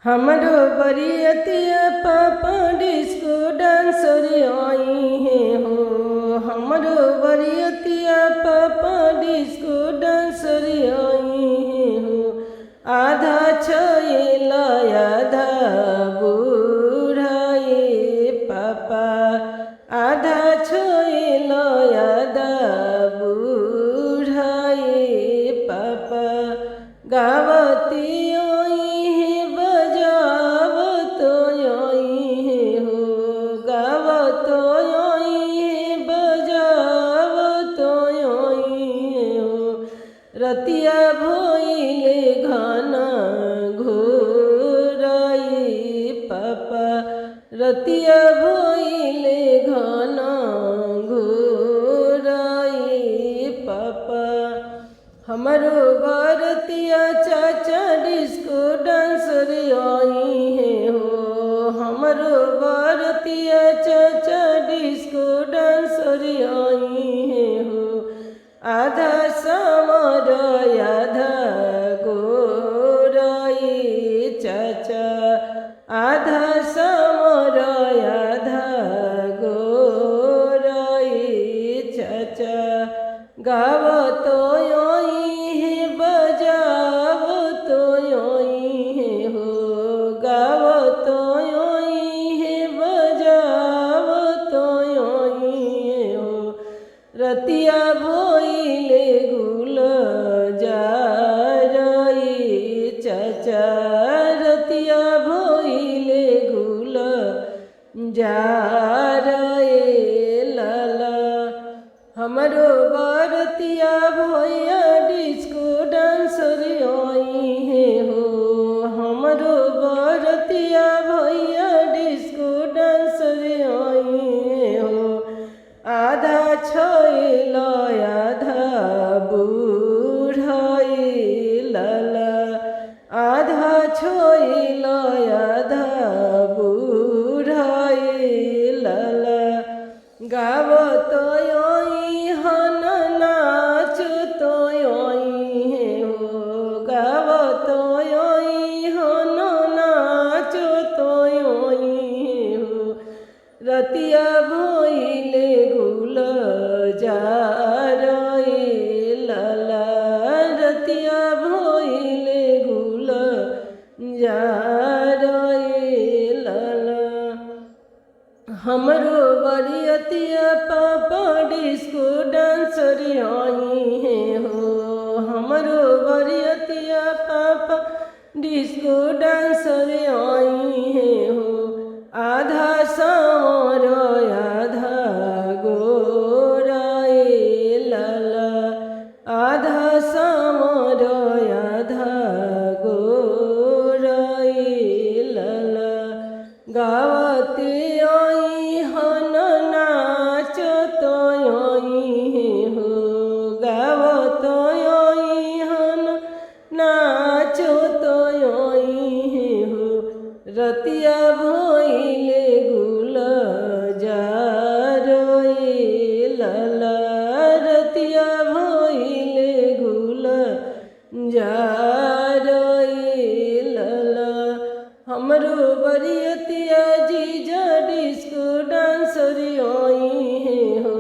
हमरो बरियतिया पापा disco dancer I है हो। हमरो बरियतिया पापा डिस्को डांसर आई है हो। आधा छैला आधा बूढ़ाए पापा, आधा छैला आधा बूढ़ाए पापा। गावती रतिया भोइले घना घोराई पापा, रतिया भोइले घना घोराई पापा। हमारो बरतिया चाचा डिस्को डांसर आई है हो। हमारो बरतिया चाचा डिस्को डांसर आई है हो। आधा सामर आधा गोराई चाचा, आधा सामर आधा गोराई चाचा। गावतो आई है बजावतो आई है हो। गावतो आई है बजावतो आई है हो। रतिया भोइले गुल जारई चाचा, रतिया भोइले गुल जारई लाला। हमरो बरतिया भैया डिस्को डांसर आई है हो। हमरो बरतिया भैया डिस्को डांसर आई है हो। आधा छैला आधा बूढ़ाई लाला, आधा छैला आधा बूढ़ाई लाला। गावतो आई हन नाचतो आई है हो। गावतो आई हन नाचतो आई है हो। रतिया भोइले गुल जारई लाला, रतिया भोइले गुल जारई लाला। हमरो बरियतिया पापा डिस्को डांसर आई है हो। हमरो बरियतिया पापा डिस्को डांसर आई है हो। आधा सामर आधा गोराई लाला, आधा सामर आधा गोराई लाला। गावते आई हन नाचतो आई है हो। गावतो आई हन नाचतो आई है हो। रतिया भोइले गुल जारई लाला, रतिया भोइले गुल जारई लाला। हमरो बरियतिया जीजा डिस्को डांसर आई है हो।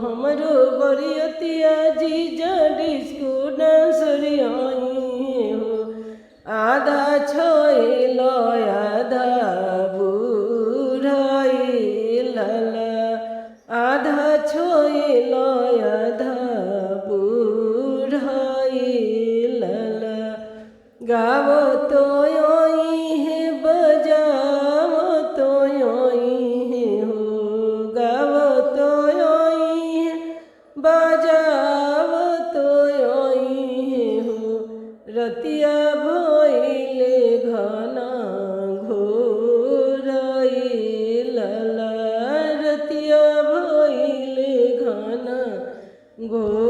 हमरो बरियतिया जीजा डिस्को डांसर आई है हो। आधा छैला आधा बूढ़ाई लाला, आधा छैला आधा बूढ़ाई लाला। गावतो आई है बजावतो आई है हो। गावतो आई है बजावतो आई है हो। रतिया भोइले घना घोराई लाला, रतिया भोइले घना घोराई।